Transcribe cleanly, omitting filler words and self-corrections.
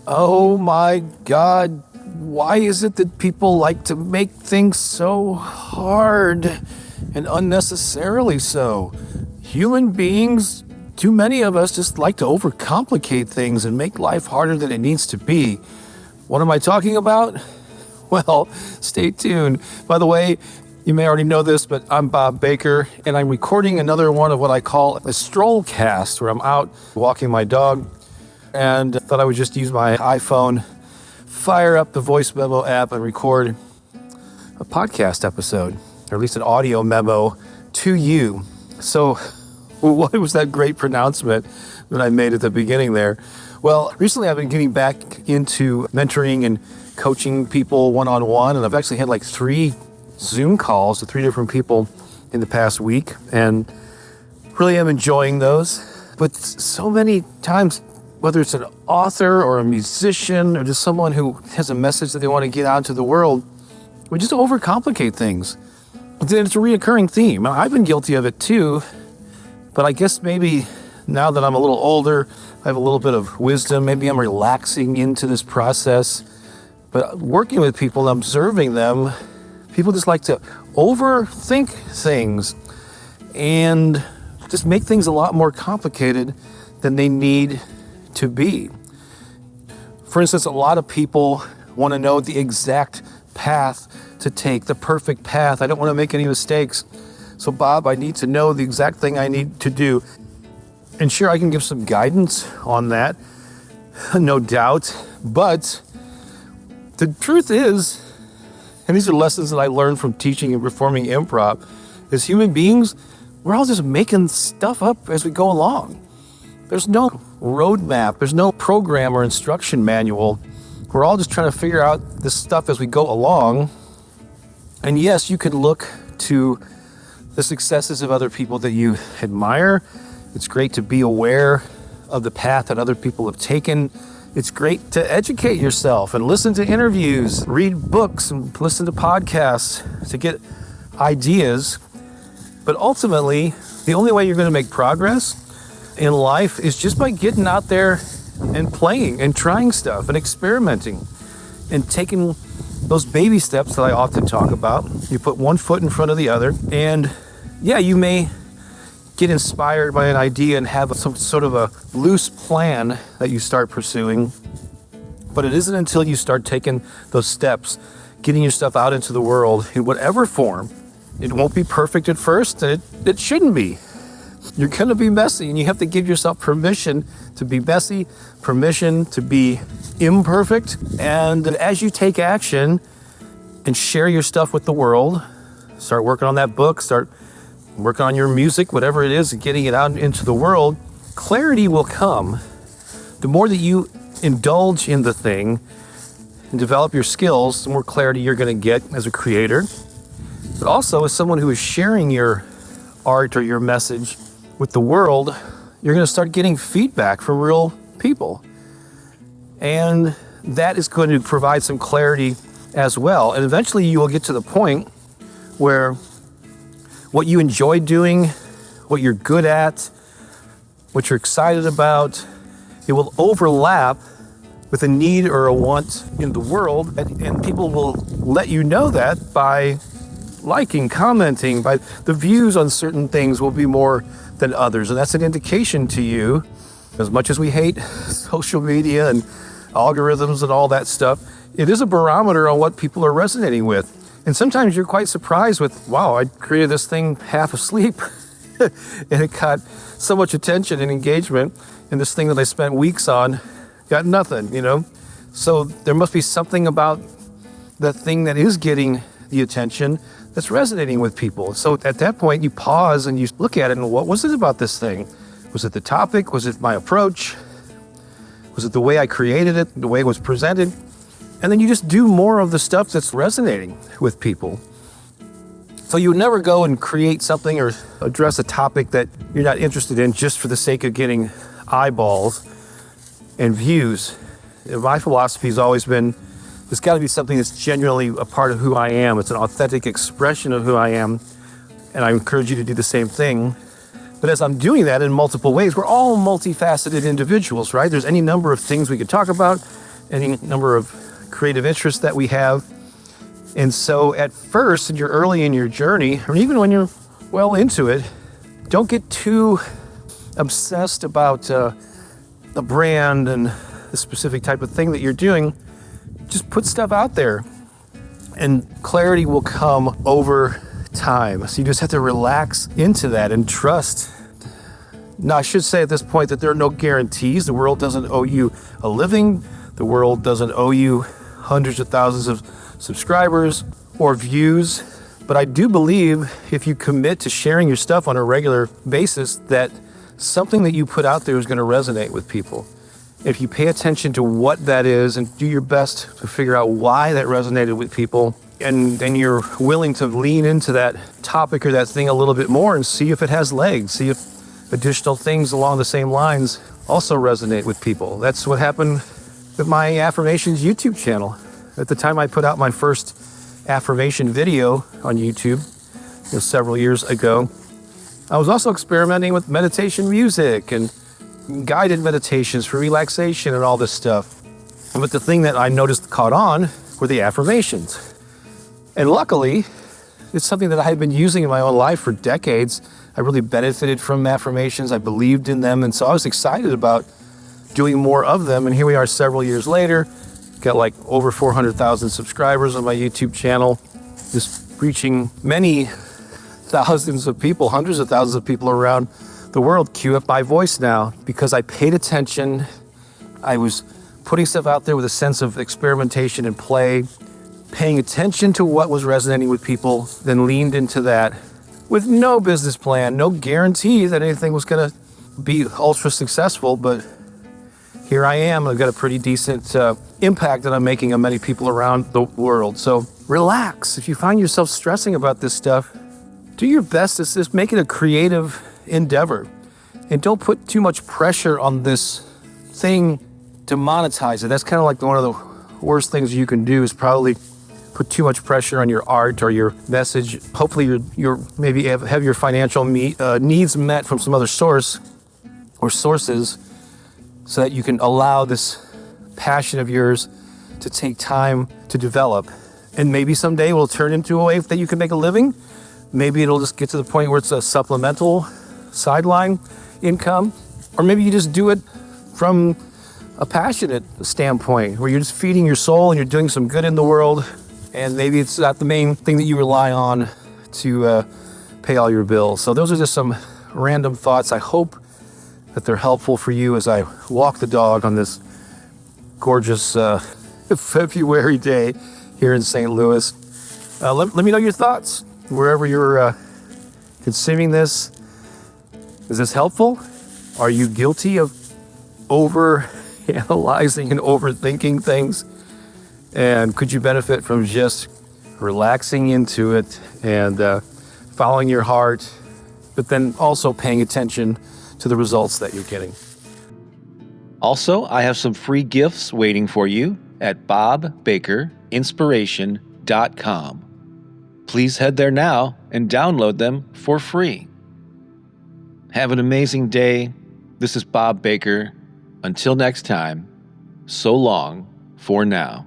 Oh my God, why is it that people like to make things so hard and unnecessarily so? Human beings, too many of us just like to overcomplicate things and make life harder than it needs to be. What am I talking about? Well, stay tuned. By the way, you may already know this, but I'm Bob Baker, and I'm recording another one of what I call a strollcast, where I'm out walking my dog, and thought I would just use my iPhone, fire up the voice memo app, and record a podcast episode, or at least an audio memo to you. So, what was that great pronouncement that I made at the beginning there? Well, recently I've been getting back into mentoring and coaching people one-on-one, and I've actually had like 3 Zoom calls with 3 different people in the past week, and really am enjoying those. But so many times, whether it's an author or a musician or just someone who has a message that they want to get out into the world, we just overcomplicate things. But then it's a reoccurring theme. I've been guilty of it too, but I guess maybe now that I'm a little older, I have a little bit of wisdom, maybe I'm relaxing into this process. But working with people, observing them, people just like to overthink things and just make things a lot more complicated than they need to be. For instance, a lot of people want to know the exact path to take, the perfect path. I don't want to make any mistakes. So Bob, I need to know the exact thing I need to do. And sure, I can give some guidance on that, no doubt. But the truth is, and these are lessons that I learned from teaching and performing improv, as human beings, we're all just making stuff up as we go along. There's no roadmap, there's no program or instruction manual. We're all just trying to figure out this stuff as we go along. And yes, you can look to the successes of other people that you admire. It's great to be aware of the path that other people have taken. It's great to educate yourself and listen to interviews, read books, and listen to podcasts to get ideas. But ultimately, the only way you're going to make progress in life is just by getting out there and playing and trying stuff and experimenting and taking those baby steps that I often talk about. You put one foot in front of the other, and yeah, you may get inspired by an idea and have some sort of a loose plan that you start pursuing. But it isn't until you start taking those steps, getting your stuff out into the world in whatever form. It won't be perfect at first, and it shouldn't be. You're going to be messy, and you have to give yourself permission to be messy, permission to be imperfect. And as you take action and share your stuff with the world, start working on that book, start working on your music, whatever it is, and getting it out into the world, clarity will come. The more that you indulge in the thing and develop your skills, the more clarity you're going to get as a creator. But also, as someone who is sharing your art or your message with the world, you're going to start getting feedback from real people. And that is going to provide some clarity as well. And eventually you will get to the point where what you enjoy doing, what you're good at, what you're excited about, it will overlap with a need or a want in the world, and people will let you know that by liking, commenting, by the views on certain things will be more than others. And that's an indication to you, as much as we hate social media and algorithms and all that stuff, it is a barometer on what people are resonating with. And sometimes you're quite surprised with, wow, I created this thing half asleep and it got so much attention and engagement, and this thing that I spent weeks on got nothing, So there must be something about the thing that is getting the attention that's resonating with people. So at that point, you pause and you look at it, and what was it about this thing? Was it the topic? Was it my approach? Was it the way I created it, the way it was presented? And then you just do more of the stuff that's resonating with people. So you would never go and create something or address a topic that you're not interested in just for the sake of getting eyeballs and views. My philosophy has always been, there's got to be something that's genuinely a part of who I am. It's an authentic expression of who I am. And I encourage you to do the same thing. But as I'm doing that in multiple ways, we're all multifaceted individuals, right? There's any number of things we could talk about, any number of creative interests that we have. And so at first, when you're early in your journey, or even when you're well into it, don't get too obsessed about the brand and the specific type of thing that you're doing. Just put stuff out there, and clarity will come over time. So you just have to relax into that and trust. Now, I should say at this point that there are no guarantees. The world doesn't owe you a living. The world doesn't owe you hundreds of thousands of subscribers or views. But I do believe if you commit to sharing your stuff on a regular basis, that something that you put out there is going to resonate with people. If you pay attention to what that is and do your best to figure out why that resonated with people, and then you're willing to lean into that topic or that thing a little bit more and see if it has legs, see if additional things along the same lines also resonate with people. That's what happened with my affirmations YouTube channel. At the time I put out my first affirmation video on YouTube, several years ago, I was also experimenting with meditation music and guided meditations for relaxation and all this stuff. But the thing that I noticed caught on were the affirmations. And luckily, it's something that I had been using in my own life for decades. I really benefited from affirmations. I believed in them. And so I was excited about doing more of them. And here we are several years later, got like over 400,000 subscribers on my YouTube channel, just reaching many thousands of people, hundreds of thousands of people around the world queue up my voice now because I paid attention. I was putting stuff out there with a sense of experimentation and play, paying attention to what was resonating with people, then leaned into that with no business plan, no guarantee that anything was going to be ultra successful. But here I am. I've got a pretty decent impact that I'm making on many people around the world. So relax. If you find yourself stressing about this stuff, do your best to just make it a creative endeavor. And don't put too much pressure on this thing to monetize it. That's kind of like one of the worst things you can do, is probably put too much pressure on your art or your message. Hopefully you're maybe have your financial needs met from some other source or sources, so that you can allow this passion of yours to take time to develop. And maybe someday it will turn into a way that you can make a living. Maybe it'll just get to the point where it's a supplemental sideline income. Or maybe you just do it from a passionate standpoint, where you're just feeding your soul and you're doing some good in the world. And maybe it's not the main thing that you rely on to pay all your bills. So those are just some random thoughts. I hope that they're helpful for you as I walk the dog on this gorgeous February day here in St. Louis. Let me know your thoughts wherever you're consuming this. Is this helpful? Are you guilty of over-analyzing and overthinking things? And could you benefit from just relaxing into it and following your heart, but then also paying attention to the results that you're getting? Also, I have some free gifts waiting for you at bobbakerinspiration.com. Please head there now and download them for free. Have an amazing day. This is Bob Baker. Until next time, so long for now.